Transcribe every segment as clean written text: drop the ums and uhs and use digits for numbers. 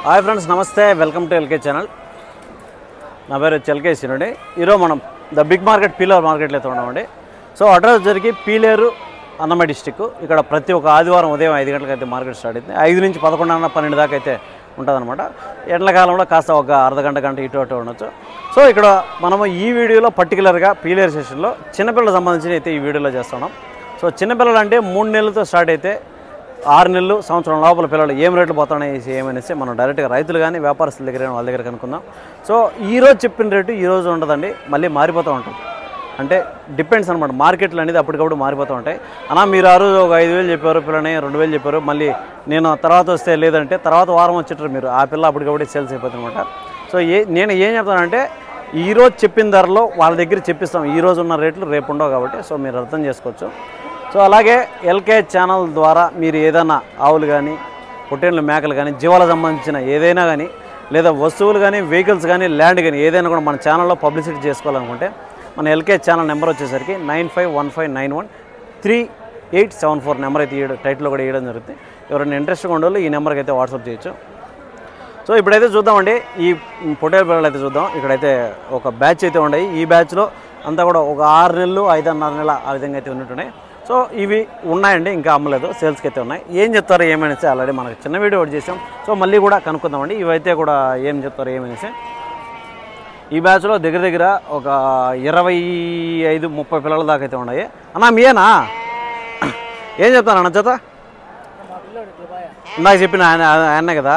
Hi friends, నమస్తే. Welcome to LK channel. నా పేరు ఎల్కే సీనుడి. ఈరోజు మనం ద బిగ్ మార్కెట్ పీలేరు మార్కెట్లో అయితే ఉన్నామండి. సో అడ్రస్ జరిగి పీలేరు, అన్నమయ్య డిస్టిక్. ఇక్కడ ప్రతి ఒక్క ఆదివారం ఉదయం 5 గంటలకు అయితే మార్కెట్ స్టార్ట్ అవుతుంది. 5 నుంచి 11, 12 దాకా అయితే ఉంటుందన్నమాట. ఎండాకాలంలో కాస్త ఒక అర్ధగంట గంట ఇటు అటు ఉండొచ్చు. సో ఇక్కడ మనము ఈ వీడియోలో పర్టికులర్గా పీలేరు సెషన్లో చిన్నపిల్లలకు సంబంధించి అయితే ఈ వీడియోలో చేస్తున్నాం. సో చిన్నపిల్లలు అంటే 3 నెలలతో స్టార్ట్ అయితే 6 నెలలు, సంవత్సరం లోపల పిల్లలు ఏం రేట్లు పోతున్నాయి ఏమనేసి మనం డైరెక్ట్గా రైతులు కానీ వ్యాపారస్తుల దగ్గర వాళ్ళ దగ్గర కనుక్కుందాం. సో ఈరోజు చెప్పిన రేటు ఈరోజు ఉండదండి, మళ్ళీ మారిపోతూ ఉంటుంది. అంటే డిపెండ్స్ అనమాట. మార్కెట్లు అనేది అప్పటికప్పుడు మారిపోతూ ఉంటాయి. అన్నా మీరు ఆ రోజు ఒక 5,000 చెప్పారు, పిల్లని 2,000 చెప్పారు, మళ్ళీ నేను తర్వాత వస్తే లేదంటే తర్వాత వారం వచ్చేటారు మీరు, ఆ పిల్ల అప్పటికప్పుడు సేల్స్ అయిపోతుంది అనమాట. సో నేను ఏం చెప్తానంటే ఈరోజు చెప్పిన ధరలో వాళ్ళ దగ్గర చెప్పిస్తాం. ఈరోజు ఉన్న రేట్లు రేపు ఉండవు కాబట్టి సో మీరు అర్థం చేసుకోవచ్చు. సో అలాగే ఎల్కే ఛానల్ ద్వారా మీరు ఏదైనా ఆవులు కానీ, పొట్టేళ్ళు, మేకలు కానీ, జీవాలకు సంబంధించిన ఏదైనా కానీ, లేదా వస్తువులు కానీ, వెహికల్స్ కానీ, ల్యాండ్ కానీ ఏదైనా కూడా మన ఛానల్లో పబ్లిసిటీ చేసుకోవాలనుకుంటే మన ఎల్కే ఛానల్ నెంబర్ వచ్చేసరికి 9515913874 నెంబర్ అయితే టైటిల్లో కూడా ఇవ్వడం జరుగుతుంది. ఎవరైనా ఇంట్రెస్ట్గా ఉండేవాళ్ళు ఈ నెంబర్కి అయితే వాట్సాప్ చేయొచ్చు. సో ఇప్పుడైతే చూద్దామండి, ఈ పొట్టేలు పిల్లలు అయితే చూద్దాం. ఇక్కడైతే ఒక బ్యాచ్ అయితే ఉన్నాయి. ఈ బ్యాచ్లో అంతా కూడా ఒక 6 నెలలు, 5.5 నెలల ఆ విధంగా అయితే ఉన్నట్టున్నాయి. సో ఇవి ఉన్నాయండి, ఇంకా అమ్మలేదు, సేల్స్కి అయితే ఉన్నాయి. ఏం చెప్తారు ఏమనేసి ఆల్రెడీ మనకు చిన్న వీడియో ఒకటి చేసాం. సో మళ్ళీ కూడా కనుక్కుందామండి ఇవైతే కూడా ఏం చెప్తారు ఏమనేసి. ఈ బ్యాచ్లో దగ్గర దగ్గర ఒక 25-30 పిల్లల దాకా అయితే ఉన్నాయి. అన్నా మీయేనా? ఏం చెప్తాను అన్న జత? ఇందాక చెప్పిన ఆయనే కదా,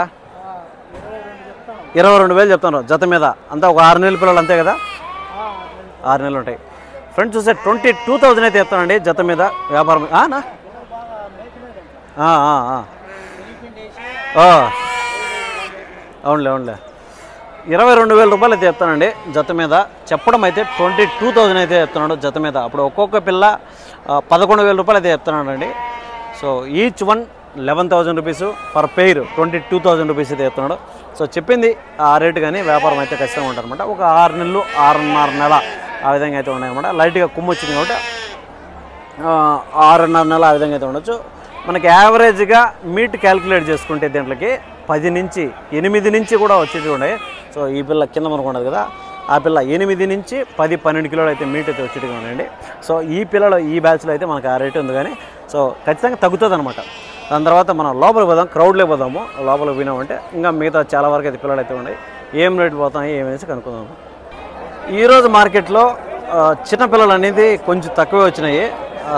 22,000 చెప్తాను జత మీద. అంతా ఒక 6 నెలల పిల్లలు అంతే కదా, 6 నెలలు ఉంటాయి. ఫ్రెండ్స్ చూస్తే 22,000 అయితే చెప్తానండి జత మీద వ్యాపారం. అవునులే 22,000 రూపాయలు అయితే చెప్తానండి జత మీద. చెప్పడం అయితే 22,000 అయితే చెప్తున్నాడు జత మీద. అప్పుడు ఒక్కొక్క పిల్ల 11,000 రూపాయలు అయితే చెప్తున్నాడు అండి. So each one 11,000 rupees per pair, 22,000 rupees అయితే చెప్తున్నాడు. సో చెప్పింది ఆ రేటు కానీ వ్యాపారం అయితే ఖచ్చితంగా ఉంటుంది అనమాట. ఒక 6 నెలలు, 6.5 నెల ఆ విధంగా అయితే ఉన్నాయన్నమాట. లైట్గా కుమ్ము వచ్చింది కాబట్టి 6.5 నెల ఆ విధంగా అయితే ఉండొచ్చు. మనకి యావరేజ్గా మీట్ క్యాలిక్యులేట్ చేసుకుంటే దీంట్లోకి 10 నుంచి 8 నుంచి కూడా వచ్చేవి ఉన్నాయి. సో ఈ పిల్ల కింద మనకు ఉండదు కదా, ఆ పిల్ల 8 నుంచి 10-12 కిలోలు అయితే మీట్ అయితే వచ్చేటిగా ఉన్నాయండి. సో ఈ పిల్లలు ఈ బ్యాచ్లో అయితే మనకు ఆ రేటు ఉంది కానీ సో ఖచ్చితంగా తగ్గుతుంది అనమాట. దాని తర్వాత మనం లోపలికి పోదాం, క్రౌడ్లోకి పోదాము. లోపలికి పోయినామంటే ఇంకా మిగతా చాలా వరకు అయితే పిల్లలు అయితే ఉన్నాయి. ఏం రేటు పోతాయి ఏమనేసి కనుక్కుందాము. ఈరోజు మార్కెట్లో చిన్నపిల్లలు అనేది కొంచెం తక్కువే వచ్చినాయి,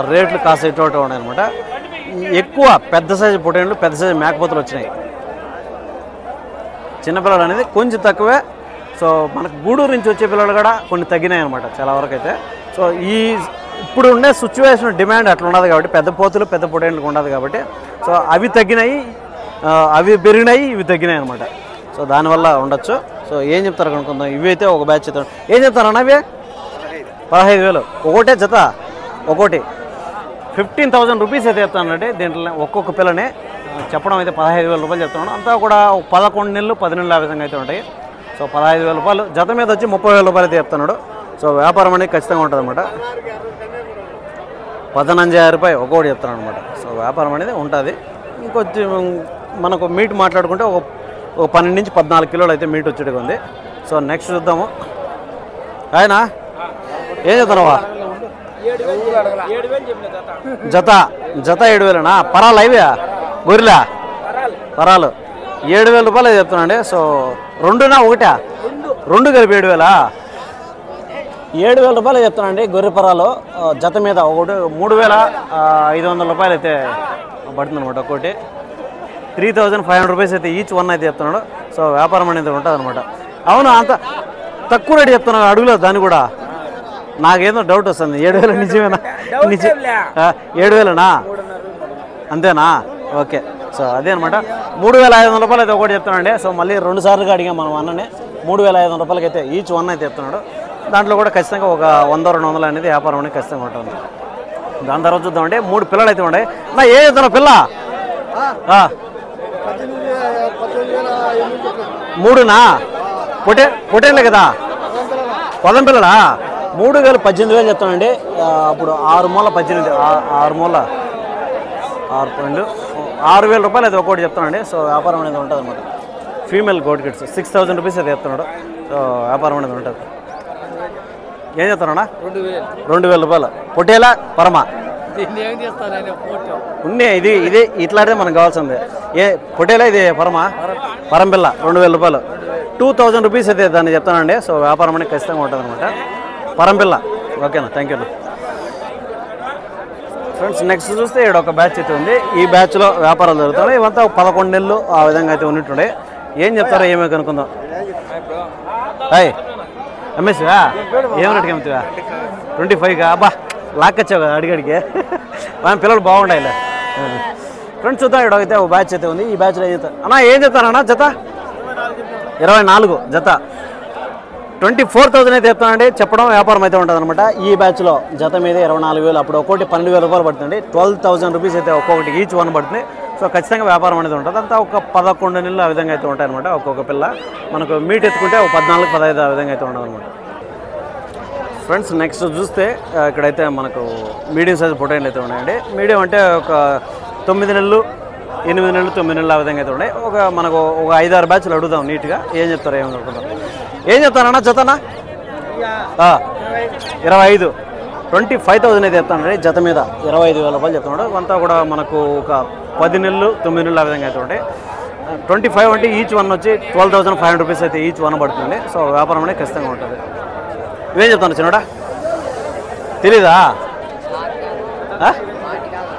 రేట్లు కాస్త ఇటు ఉన్నాయి అనమాట. ఎక్కువ పెద్ద సైజు పొట్టేళ్ళు, పెద్ద సైజు మేకపోతులు వచ్చినాయి. చిన్నపిల్లలు అనేది కొంచెం తక్కువే. సో మనకు గూడూరు నుంచి వచ్చే పిల్లలు కూడా కొన్ని తగ్గినాయి అనమాట చాలా వరకు అయితే. సో ఇప్పుడు ఉండే సిచ్యువేషన్ డిమాండ్ అట్లా ఉండదు కాబట్టి పెద్ద పోతులు, పెద్ద పొట్టేళ్ళకి ఉండదు కాబట్టి సో అవి తగ్గినాయి, అవి పెరిగినాయి, ఇవి తగ్గినాయి అనమాట. సో దానివల్ల ఉండొచ్చు. సో ఏం చెప్తారు కనుక్కుందాం. ఇవి అయితే ఒక బ్యాచ్ చెప్తాను. ఏం చెప్తారు అన్న? అవి 15,000 ఒకటే జత, ఒకటి 15,000 రూపీస్ అయితే చెప్తానంటే దీంట్లో ఒక్కొక్క పిల్లని చెప్పడం అయితే 15,000 రూపాయలు చెప్తున్నాను. అంతా కూడా 11 నెలలు, 10 నెలలు ఆ విధంగా అయితే ఉంటాయి. సో 15,000 రూపాయలు జత మీద వచ్చి 30,000 రూపాయలు అయితే చెప్తున్నాడు. సో వ్యాపారం అనేది ఖచ్చితంగా ఉంటుంది అనమాట. 15,000 రూపాయలు ఒక్కొక్కటి చెప్తాను అనమాట. సో వ్యాపారం అనేది ఉంటుంది. ఇంకొచ్చి మనకు మీట్ మాట్లాడుకుంటే ఒక 12 నుంచి 14 కిలోలు అయితే మీట్ వచ్చేట్టుగా ఉంది. సో నెక్స్ట్ చూద్దాము. ఆయన ఏం చెప్తున్నావా? జత 7,000నా? పరాలు ఇవే గొర్రెలా? పరాలు 7,000 రూపాయలు చెప్తున్నాండి. సో రెండునా ఒకటా? రెండు కలిపి 7,000. 7,000 రూపాయలు చెప్తానండి గొర్రె పరాలు జత మీద. ఒకటి 3,500 రూపాయలు అయితే పడుతుంది అనమాట. ఒక్కోటి 3,500 రూపీస్ అయితే ఈచ్ వన్ అయితే చెప్తున్నాడు. సో వ్యాపారం అనేది ఉంటుంది అనమాట. అవును, అంత తక్కువ రేటు చెప్తున్నాడు అడుగులో. దాన్ని కూడా నాకేదో డౌట్ వస్తుంది. 7,000 నిజమేనా? 7,000నా? అంతేనా? ఓకే. సో అదే అనమాట. 3,500 రూపాయలు అయితే ఒకటి చెప్తున్నాండి. సో మళ్ళీ 2 సార్లుగా అడిగాం మనం అన్ననే. 3,500 రూపాయలకి అయితే ఈచ్ వన్ అయితే చెప్తున్నాడు. దాంట్లో కూడా ఖచ్చితంగా ఒక 100-200 అనేది వ్యాపారం అనేది ఖచ్చితంగా ఉంటుంది. దాని తర్వాత చూద్దామంటే 3 పిల్లలు అయితే ఉన్నాయి. నా ఏం చెప్తున్నా పిల్ల? 3నా? పొట్టేళ్ళే కదా, పొలం పిల్లలా? 3,18,000 చెప్తానండి. అప్పుడు 6 మూల 18, 6 మూల 6.6,000 రూపాయలు అయితే ఒక్కోటి చెప్తానండి. సో వ్యాపారం అనేది ఉంటుంది అనమాట. ఫీమేల్ గోట్ కిడ్స్ 6000 రూపీస్ అయితే చెప్తున్నాడు. సో వ్యాపారం అనేది ఉంటుంది. ఏం చెప్తానన్నా? 2000 రూపాయలు. పొట్టేలా పరమా ఉన్నాయి. ఇది ఇట్లాంటిదే మనకు కావాల్సింది. ఏ పొట్టేలా ఇది పరంపిల్ల 2000 రూపాయలు. 2000 రూపీస్ అయితే దాన్ని చెప్తానండి. సో వ్యాపారం అనేది ఖచ్చితంగా ఉంటుంది అనమాట. పరంపిల్ల. ఓకేనా, థ్యాంక్ యూ ఫ్రెండ్స్. నెక్స్ట్ చూస్తే ఇక్కడ ఒక బ్యాచ్ అయితే ఉంది. ఈ బ్యాచ్లో వ్యాపారాలు జరుగుతున్నాయి. ఇవంతా 11 నెలలు ఆ విధంగా అయితే ఉన్నట్టుండే. ఏం చెప్తారో ఏమో కనుక్కుందాం. హాయ్ అమ్మేసివా? ఏం రేటుకి అమ్ముతావా? 25గా? అబ్బా లాక్కొచ్చావు కదా అడిగడికి. మన పిల్లలు బాగుండాయిలే. ఫ్రెండ్స్ చూద్దాం. ఇక్కడ అయితే ఒక బ్యాచ్ అయితే ఉంది. ఈ బ్యాచ్లో ఏం చెప్తారు అన్నా? ఏం చెప్తానన్నా జత? 24 జత 24,000 అయితే చెప్తానండి. చెప్పడం వ్యాపారం అయితే ఉంటుంది అనమాట. ఈ బ్యాచ్లో జత మీద 24,000. అప్పుడు ఒక్కొక్కటి 12,000 రూపాయలు పడుతుంది. 12,000 రూపీస్ అయితే ఒక్కొక్కటి ఈచ్ వన్ పడుతుంది. సో ఖచ్చితంగా వ్యాపారం అనేది ఉంటుంది. అంతా ఒక 11 నెలలు ఆ విధంగా అయితే ఉంటాయి అనమాట. ఒక్కొక్క పిల్ల మనకు మీట్ ఎత్తుకుంటే ఒక 14-15 ఆ విధంగా అయితే ఉండదు అనమాట. ఫ్రెండ్స్ నెక్స్ట్ చూస్తే ఇక్కడైతే మనకు మీడియం సైజ్ పొటైన్లు అయితే ఉన్నాయండి. మీడియం అంటే ఒక 9 నెలలు 8 నెలలు 9 నెలలు ఆ విధంగా అయితే ఉన్నాయి. మనకు ఒక 5-6 బ్యాచ్లు అడుగుదాం నీట్గా. ఏం చెప్తారు ఏమని అనుకుంటాం. ఏం చెప్తానన్నా జతనా? 25 25,000 అయితే చెప్తానండి. జత మీద 25,000 రూపాయలు చెప్తున్నాడు. అంతా కూడా మనకు ఒక 10 నెలలు 9 నెలలు ఆ విధంగా అయితే ఉంటాయి. 25 అంటే ఈచ్ వన్ వచ్చి 12,500 రూపీస్ అయితే ఈచ్ వన్ పడుతుంది. సో వ్యాపారం అనేది ఖచ్చితంగా ఉంటుంది. ఇవేం చెప్తాను చిన్నడా? తెలీదా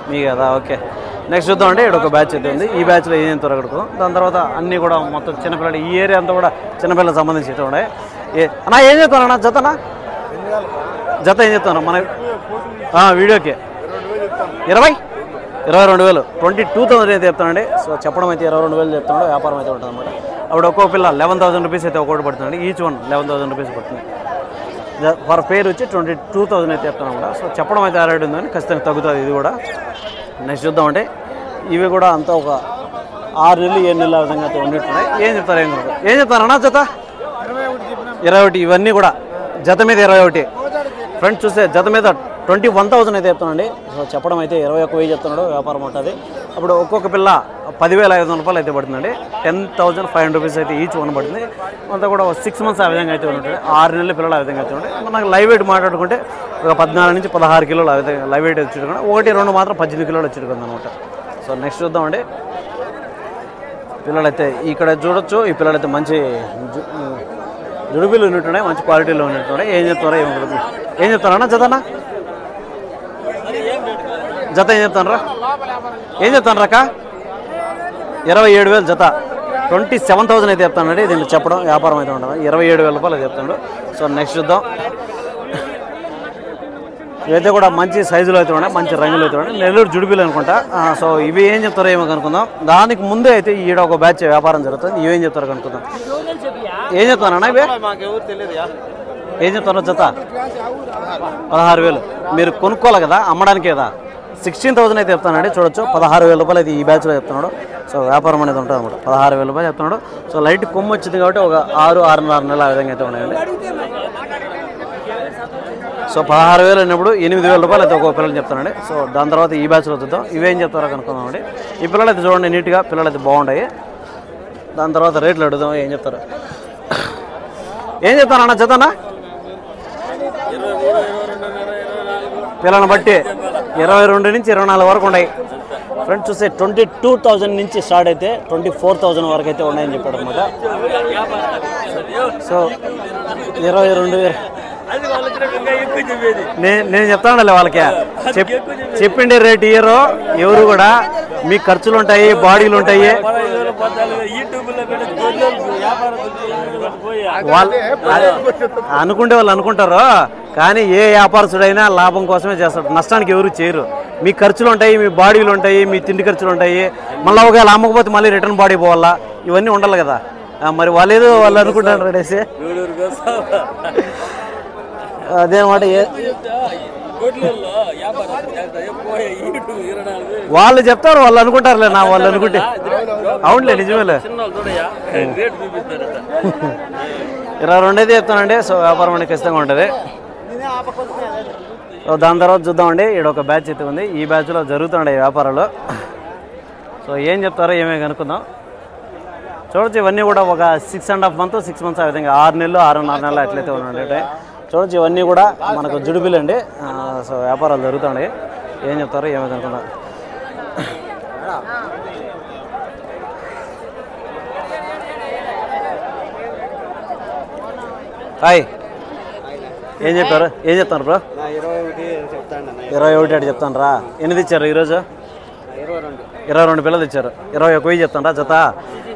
మీ కదా? ఓకే నెక్స్ట్ చూద్దామండి. ఇక్కడ ఒక బ్యాచ్ అయితే ఉంది. ఈ బ్యాచ్లో ఏం త్వరగడుకు. దాని తర్వాత అన్నీ కూడా మొత్తం చిన్నపిల్లలు. ఈ ఏరియా అంతా కూడా చిన్నపిల్లలకు సంబంధించి అయితే ఉన్నాయి. అన్నా ఏం చెప్తానన్నా జతనా? జత ఏం చెప్తాను మన వీడియోకి? 22,000 22,000 అయితే చెప్తానండి. సో చెప్పడం అయితే 22,000 చెప్తున్నాడు. వ్యాపారం అయితే ఉంటుంది అనమాట. అప్పుడు ఒక్కొక్క పిల్ల 11,000 రూపీస్ అయితే ఒక్కొక్కటి పడుతుంది. ఈచ్ వన్ 11,000 రూపీస్ పడుతుంది. ఫర్ పేరు వచ్చి 22,000 అయితే చెప్తాను అనమాట. సో చెప్పడం అయితే ఆల్రెడీ ఉందని ఖచ్చితంగా తగ్గుతుంది ఇది కూడా. నెక్స్ట్ చూద్దామంటే ఇవి కూడా అంతా ఒక 6 నెలలు 7 నెలలు ఆ విధంగా అయితే ఉండిట్టున్నాయి. ఏం చెప్తారు ఏం చెప్తారన్నా జత? 21. ఇవన్నీ కూడా జత మీద 21. ఫ్రెండ్స్ చూస్తే జత మీద 21,000 అయితే చెప్తానండి. సో చెప్పడం అయితే 21,000 చెప్తున్నాడు. వ్యాపారం ఉంటుంది. అప్పుడు ఒక్కొక్క పిల్ల 10,500 రూపాయలు అయితే పడుతుందండి. 10,500 రూపీస్ అయితే ఈచ్ వన్ పడుతుంది. అంతా కూడా 6 మంత్స్ ఆ విధంగా అయితే ఉంటుంది. 6 నెలల పిల్లలు ఆ విధంగా అయితే ఉంటాయి. మనకు లైవ్ వెయిట్ మాట్లాడుకుంటే ఒక 14 నుంచి 16 కిలోలు ఆ విధంగా లైవ్ వెయిట్ వచ్చేట్టుకున్నా. 1-2 మాత్రం 18 కిలోలు వచ్చేట్టుకుంది అనమాట. సో నెక్స్ట్ చూద్దామండి. పిల్లలైతే ఇక్కడ చూడొచ్చు. ఈ పిల్లలైతే మంచి జుడుబీలు ఉన్నట్టున్నాయి. మంచి క్వాలిటీలో ఉన్నట్టున్నాయి. ఏం చెప్తారా ఏం చెప్తారన్నా జతనా? జత ఏం చెప్తానరా? ఏం చెప్తాను రాక? 27,000 జత 27,000 అయితే చెప్తానండి. దీన్ని చెప్పడం వ్యాపారం అయితే ఉంటుంది. 27,000 రూపాయలు చెప్తాడు. సో నెక్స్ట్ చూద్దాం. ఇవైతే కూడా మంచి సైజులో అయితే ఉన్నాయి. మంచి రంగులు అయితే ఉన్నాయి. నెల్లూరు జుడిపీలు అనుకుంటా. సో ఇవి ఏం చెప్తారో ఏమో కనుక్కుందాం. దానికి ముందే అయితే ఈడ ఒక బ్యాచ్ వ్యాపారం జరుగుతుంది. ఇవేం చెప్తారో కనుక్కుందాం. ఏం చెప్తానన్నా ఇవే? ఏం చెప్తారో జత? 16,000. మీరు కొనుక్కోవాలి కదా, అమ్మడానికి కదా. 16,000 అయితే చెప్తానండి. చూడొచ్చు 16,000 రూపాయలు అయితే ఈ బ్యాచ్లో చెప్తున్నాడు. సో వ్యాపారం అనేది ఉంటుంది అనమాట. 16,000 రూపాయలు చెప్తున్నాడు. సో లైట్ కొమ్ము వచ్చింది కాబట్టి ఒక 6-6.5 నెలలు ఆ విధంగా అయితే ఉన్నాయండి. సో 16,000 అయినప్పుడు 8,000 రూపాయలు అయితే ఒక్కొక్క పిల్లలు చెప్తానండి. సో దాని తర్వాత ఈ బ్యాచ్లో చూద్దాం. ఇవేం చెప్తారో కనుక్కుందామండి. ఈ పిల్లలు అయితే చూడండి నీట్గా, పిల్లలు అయితే బాగుంటాయి. దాని తర్వాత రేట్లు అడుగుదాం. ఏం చెప్తారు? ఏం చెప్తానన్నా జతనా? పిల్లలను బట్టి 22 నుంచి 24 వరకు ఉన్నాయి. ఫ్రెండ్స్ చూస్తే 22,000 నుంచి స్టార్ట్ అయితే 24,000 వరకు అయితే ఉన్నాయని చెప్పాడు అనమాట. సో 22 నేను చెప్తాను వాళ్ళకి చెప్పిండే రేట్ ఇయ్యరు ఎవరు కూడా. మీ ఖర్చులు ఉంటాయి, బాడీలు ఉంటాయి. వాళ్ళు అనుకుంటే వాళ్ళు అనుకుంటారు. కానీ ఏ వ్యాపారస్తుడైనా లాభం కోసమే చేస్తాడు. నష్టానికి ఎవరు చేయరు. మీ ఖర్చులు ఉంటాయి, మీ బాడీలు ఉంటాయి, మీ తిండి ఖర్చులు ఉంటాయి. మళ్ళీ ఒకవేళ అమ్మకపోతే మళ్ళీ రిటర్న్ బాడీ పోవాలా, ఇవన్నీ ఉండాలి కదా. మరి వాళ్ళు వాళ్ళు అనుకుంటారు రెడేసి అదేనమాట. వాళ్ళు చెప్తారు, వాళ్ళు అనుకుంటారులే. నా వాళ్ళు అనుకుంటే అవునులే, నిజమేలే. 22 అయితే చెప్తానండి. సో వ్యాపారం అనేది ఖచ్చితంగా ఉంటుంది. సో దాని తర్వాత చూద్దామండి. ఇక్కడ ఒక బ్యాచ్ అయితే ఉంది. ఈ బ్యాచ్లో జరుగుతుండే వ్యాపారాలు. సో ఏం చెప్తారో ఏమే కనుక్కుందాం. చూడొచ్చు ఇవన్నీ కూడా ఒక 6.5 months 6 months ఆ విధంగా 6 నెలలు 6.5 నెలలు అట్లయితే ఉన్నాయంటే చూడొచ్చు ఇవన్నీ కూడా మనకు జుడిపిలండి. సో వ్యాపారాలు జరుగుతున్నాయి. ఏం చెప్తారు ఏమైతే అనుకున్నారు. హాయ్ ఏం చెప్తారు బ్రో? 21 అటు చెప్తాను రా. ఎన్ని ఇచ్చారు ఈరోజు? 22 పిల్లలు ఇచ్చారు. 21 చెప్తాను రా జత.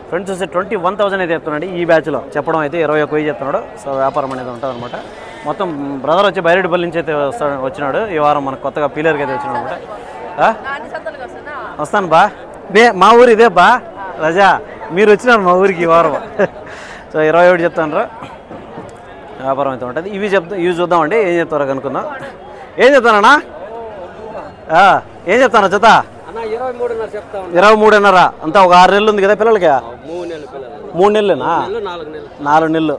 ఫ్రెండ్స్ చూస్తే 21,000 అయితే చెప్తున్నాడు ఈ బ్యాచ్లో. చెప్పడం అయితే 21 చెప్తున్నాడు. సో వ్యాపారం అనేది ఉంటుంది అనమాట. మొత్తం బ్రదర్ వచ్చి బైరెడ్డిపల్లి నుంచి అయితే వచ్చినాడు. ఈ వారం మనకు కొత్తగా పీలర్కి అయితే వచ్చినాడు అనమాట. వస్తాను బా. మా ఊరు ఇదే బా రజా. మీరు వచ్చినారు మా ఊరికి ఈ వారం. సో 21 చెప్తాను రా. వ్యాపారం అయితే ఉంటుంది. ఇవి చూద్దామండి ఏం చెప్తారో కనుక్కుందాం. ఏం చెప్తానన్నా? ఏం చెప్తాను జత? 23.5 అంతా ఒక 6 నెలలు ఉంది కదా పిల్లలకి? 3 నెలలేనా? 4 నెలలు.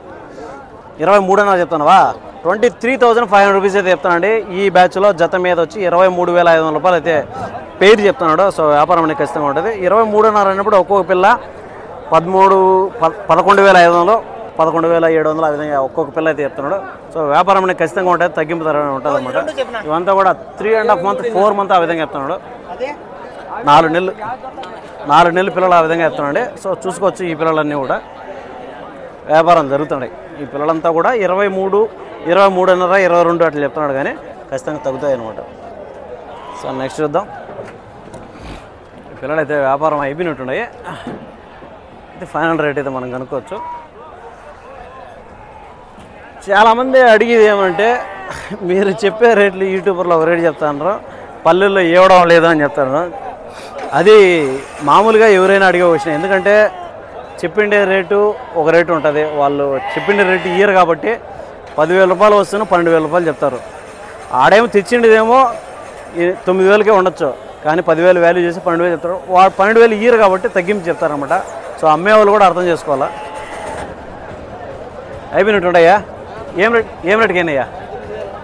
23.5 చెప్తానవా? 23,500 రూపీస్ అయితే చెప్తానండి. ఈ బ్యాచ్లో జత మీద వచ్చి 23,500 రూపాయలు అయితే పేరు చెప్తున్నాడు. సో వ్యాపారం అనేది ఖచ్చితంగా ఉంటుంది. 23.5 అన్నప్పుడు ఒక్కొక్క పిల్ల 11,500 11,700 ఆ విధంగా ఒక్కొక్క పిల్ల అయితే చెప్తున్నాడు. సో వ్యాపారం అనేది ఖచ్చితంగా ఉంటుంది. తగ్గింపు ధర ఉంటుంది అనమాట. ఇవంతా కూడా 3.5 months 4 months ఆ విధంగా చెప్తున్నాడు. 4 నెలలు పిల్లలు ఆ విధంగా చెప్తున్నాండి. సో చూసుకోవచ్చు ఈ పిల్లలన్నీ కూడా వ్యాపారం జరుగుతున్నాయి. ఈ పిల్లలంతా కూడా 23, 23.5, 22 అట్లా చెప్తున్నాడు. కానీ ఖచ్చితంగా తగ్గుతాయి అనమాట. సో నెక్స్ట్ చూద్దాం. పిల్లలు అయితే వ్యాపారం అయిపోయినట్టున్నాయి. అయితే ఫైనల్ రేట్ అయితే మనం కనుక్కోవచ్చు. చాలామంది అడిగేది ఏమంటే మీరు చెప్పే రేట్లు యూట్యూబర్లో ఒక రేటు చెప్తాను, పల్లెల్లో ఇవ్వడం లేదు అని చెప్తాను. అది మామూలుగా ఎవరైనా అడిగే క్వశ్చన్. ఎందుకంటే చెప్పిండే రేటు ఒక రేటు ఉంటుంది. వాళ్ళు చెప్పిండే రేటు ఇయ్యరు కాబట్టి 10,000 రూపాయలు వస్తున్నా 12,000 రూపాయలు చెప్తారు. ఆడేమో తెచ్చిండేదేమో 9,000కే ఉండొచ్చు. కానీ 10,000 వాల్యూ చేసి 12,000 చెప్తారు. వాడు 12,000 ఇయ్యరు కాబట్టి తగ్గింపు చెప్తారనమాట. సో అమ్మేవాళ్ళు కూడా అర్థం చేసుకోవాలా. అయిపోయినట్టుండయ్యా. ఏం రేటుకి అయినాయ్యా?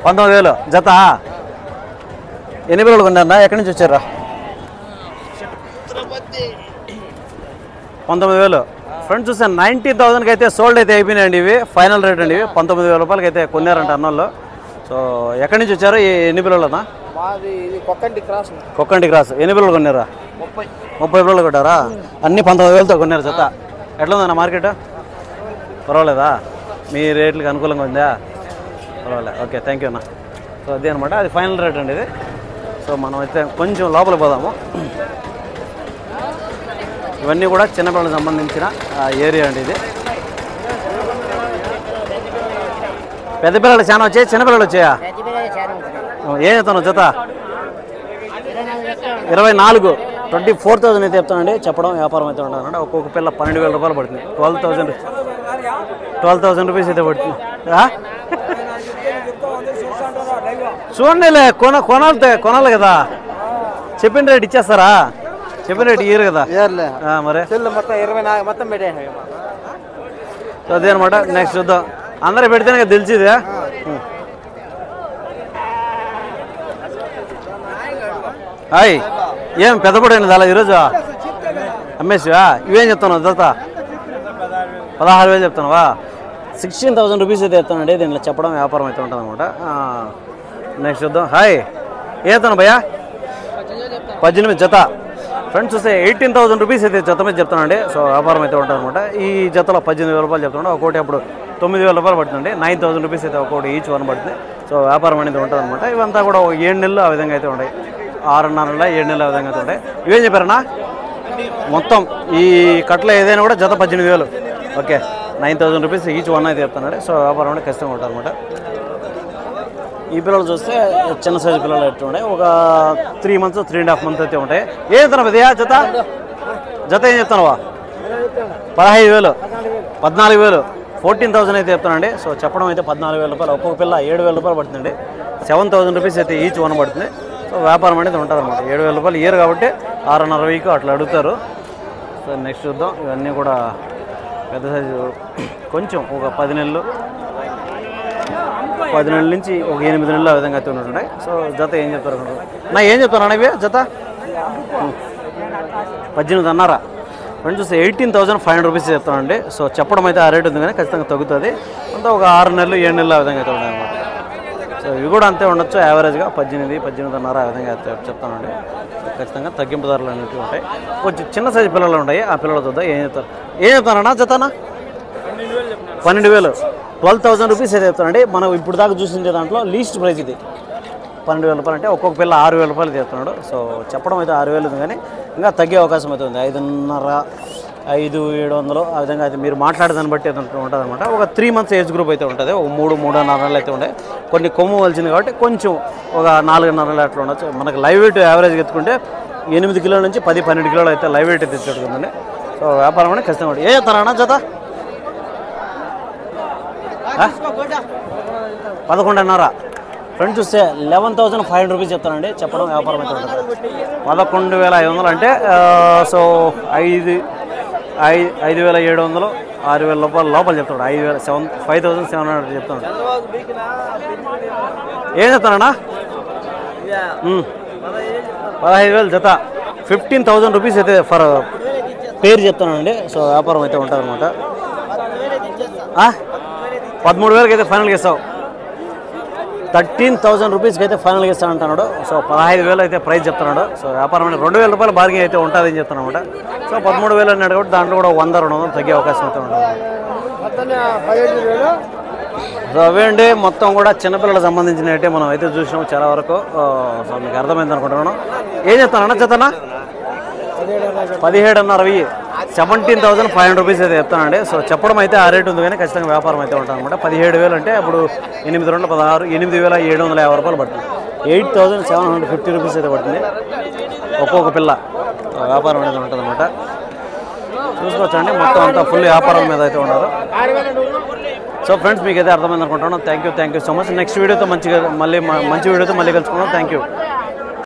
19,000 జత. ఎన్ని పిల్లలు కొన్నారన్నా? ఎక్కడి నుంచి వచ్చారా? 19,000. ఫ్రెండ్స్ చూస్తే 90,000కి అయితే సోల్డ్ అయితే అయిపోయినాయండి. ఇవి ఫైనల్ రేట్ అండి. ఇవి 19,000 రూపాయలకి అయితే కొన్నారంట అన్నోళ్ళు. సో ఎక్కడి నుంచి వచ్చారు? ఎన్ని పిల్లలు అన్నా? కొక్కంటి క్రాస్. ఎన్ని పిల్లలు కొన్నారా? 30 పిల్లలు కొట్టారా? అన్ని 19,000తో కొన్నారు జత. ఎట్లా ఉందన్న మార్కెట్? పర్వాలేదా? మీ రేట్లకి అనుకూలంగా ఉందా? పర్వాలేదు. ఓకే, థ్యాంక్ యూ అన్న. సో అదే అనమాట. అది ఫైనల్ రేట్ అండి ఇది. సో మనం అయితే కొంచెం లోపలికి పోదాము. ఇవన్నీ కూడా చిన్నపిల్లలకు సంబంధించిన ఏరియా అండి ఇది. పెద్ద పిల్లలు చాలా వచ్చాయి, చిన్నపిల్లలు వచ్చాయా? ఏం చెప్తాను జత? 24. 24,000 అయితే చెప్తానండి. చెప్పడం వ్యాపారం అయితే ఉంటానండి. ఒక్కొక్క పిల్ల 12,000 రూపాయలు పడుతుంది. 12,000 రూపీస్ అయితే పడుతుంది. చూడండిలే, కొనాలి కదా. చెప్పిన రేట్ ఇచ్చేస్తారా? చెప్పిన రేట్ ఇయ్యరు కదా మరి. అదే అనమాట. నెక్స్ట్ చూద్దాం. అందరూ పెడితేనే కదా తెలిసిదే. హాయ్, ఏం పెద్ద పడైనది అలా ఈరోజు అమ్మేసివా? ఇవేం చెప్తున్నావు జత? 16,000 చెప్తున్నావా? 16,000 రూపీస్ అయితే చెప్తానండి. దీంట్లో చెప్పడం వ్యాపారం అయితే ఉంటుంది అనమాట. నెక్స్ట్ చూద్దాం. హాయ్, ఏ చెప్తాను భయ్యా? 18 జత. ఫ్రెండ్స్ చూస్తే 18,000 రూపీస్ అయితే జత మీద చెప్తానండి. సో వ్యాపారం అయితే ఉంటుంది అనమాట. ఈ జతలో 18,000 రూపాయలు చెప్తున్నాడు. ఒకటి అప్పుడు 9,000 రూపాయలు పడుతుంది. 9,000 రూపీస్ అయితే ఒకటి ఈచ్ వన్ పడుతుంది. సో వ్యాపారం అనేది ఉంటుంది అనమాట. ఇవంతా కూడా 7 నెలలు ఆ విధంగా అయితే ఉంటాయి. 6.5 నెలలు 7 నెలలు ఆ విధంగా అయితే ఉంటాయి. ఇవేం చెప్పారన్నా? మొత్తం ఈ కట్టలో ఏదైనా కూడా జత 18,000. ఓకే, 9,000 రూపీస్ ఈచ్ వన్ అయితే చెప్తున్నాడు. సో వ్యాపారం అంటే ఖచ్చితంగా ఉంటుంది అనమాట. ఈ పిల్లలు చూస్తే చిన్న సైజు పిల్లలు అయితే ఉంటాయి. ఒక 3 months 3.5 months అయితే ఉంటాయి. ఏం చెప్తాను పెద్దయా జత? జత ఏం చెప్తానువా? 15,000. 14,000. 14,000 అయితే చెప్తానండి. సో చెప్పడం అయితే 14,000 రూపాయలు. ఒక్కొక్క పిల్ల 7,000 రూపాయలు పడుతుందండి. 7,000 రూపీస్ అయితే ఈచ్ వన్ పడుతుంది. సో వ్యాపారం అనేది ఉంటుంది అనమాట. 7,000 రూపాయలు ఇయర్ కాబట్టి 6.5 అట్లా అడుగుతారు. సో నెక్స్ట్ చూద్దాం. ఇవన్నీ కూడా పెద్ద సైజు. కొంచెం ఒక 10 నెలలు 10 నెలల నుంచి ఒక 8 నెలలు ఆ విధంగా అయితే ఉంటుంటాయి. సో జత ఏం చెప్తారు నా? ఏం చెప్తాను అన్న? ఇవి జత 18 అన్నారా? ఫ్రెండ్స్ చూస్తే 18,500 రూపీస్ చెప్తానండి. సో చెప్పడం అయితే ఆ రేట్ ఉంది కానీ ఖచ్చితంగా తగ్గుతుంది. అంతా ఒక 6 నెలలు 7 నెలలు ఆ విధంగా అయితే ఉన్నాయి అనమాట. సో ఇవి కూడా అంతే ఉండొచ్చు, యావరేజ్గా 18-18.5 ఆ విధంగా చెప్తానండి. ఖచ్చితంగా తగ్గింపు ధరలు అనేవి ఉంటాయి. కొంచెం చిన్న సైజు పిల్లలు ఉంటాయి, ఆ పిల్లల చూద్దాం ఏం చెప్తానన్నా జతనా 12,000 12,000 రూపీస్ అయితే చెప్తానండి. మనం ఇప్పుడు దాకా చూసించే దాంట్లో లీస్ట్ ప్రైస్ ఇది 12,000 రూపాయలు. అంటే ఒక్కొక్క పిల్ల 6,000 రూపాయలు చెప్తున్నాడు. సో చెప్పడం అయితే 6,000 ఉంది కానీ ఇంకా తగ్గే అవకాశం అయితే ఉంది. 5,500 5,700 ఆ విధంగా అయితే మీరు మాట్లాడే దాన్ని బట్టి ఉంటుంది అనమాట. ఒక 3 మంత్స్ ఏజ్ గ్రూప్ అయితే ఉంటుంది. ఒక 3-3.5 నెలలు అయితే ఉంటాయి. కొన్ని కొమ్ము వలిచింది కాబట్టి కొంచెం ఒక 4.5 నెలలు అట్లా ఉండొచ్చు. మనకు లైవ్ వెయిట్ యావరేజ్గా ఎత్తుకుంటే 8 కిలోల నుంచి 10-12 కిలోలు అయితే లైవ్ వెయిట్ అయితే తెచ్చుకుంటుందండి. సో వ్యాపారం అనేది ఖచ్చితంగా ఏ చెప్తారన్నా జత 11.5. ఫ్రెండ్స్ చూస్తే 11,500 రూపీస్ చెప్తానండి. చెప్పడం వ్యాపారం అయితే ఉంటుంది. 11,500 అంటే సో 5,700 6,000 రూపాయల లోపల చెప్తాడు. 5,700 చెప్తాడు. ఏం చెప్తానన్నా 15,000 జత 15,000 రూపీస్ అయితే ఫర్ పేరు చెప్తానండి. సో వ్యాపారం అయితే ఉంటుంది అనమాట. 13,000కి అయితే ఫైనల్గా ఇస్తావు. 13,000 రూపీస్కి అయితే ఫైనల్గా ఇస్తానంటున్నాడు. సో 15,000 అయితే ప్రైస్ చెప్తున్నాడు. సో వ్యాపారం అంటే 2,000 రూపాయలు బార్గెన్ అయితే ఉంటుంది అని చెప్తాను అనమాట. సో 13,000 అన్నాడు కాబట్టి దాంట్లో కూడా 100-200 తగ్గే అవకాశం అయితే ఉంటుంది. సో అవే అండి మొత్తం కూడా చిన్నపిల్లలకు సంబంధించినట్టే మనం అయితే చూసినాము చాలా వరకు. సో మీకు అర్థమైంది అనుకుంటున్నాను. ఏం చెప్తానన్నా చేతనా 17,500 17,500 రూపీస్ అయితే చెప్తానండి. సో చెప్పడం అయితే ఆ రేట్ ఉంది కానీ ఖచ్చితంగా వ్యాపారం అయితే ఉంటుంది అనమాట. 17,000 అంటే అప్పుడు 8-2-16 8,750 రూపాయలు పడుతుంది. 8,750 రూపీస్ అయితే పడుతుంది ఒక్కొక్క పిల్ల. వ్యాపారం అనేది ఉంటుంది అనమాట. చూసుకోవచ్చండి మొత్తం అంతా ఫుల్ వ్యాపారం మీద అయితే ఉన్నారు. సో ఫ్రెండ్స్ మీకు అయితే అర్థమైంది అనుకుంటున్నాను. Thank you so much. Next వీడియోతో మంచి వీడియోతో మళ్ళీ కలుసుకున్నాం. Thank you.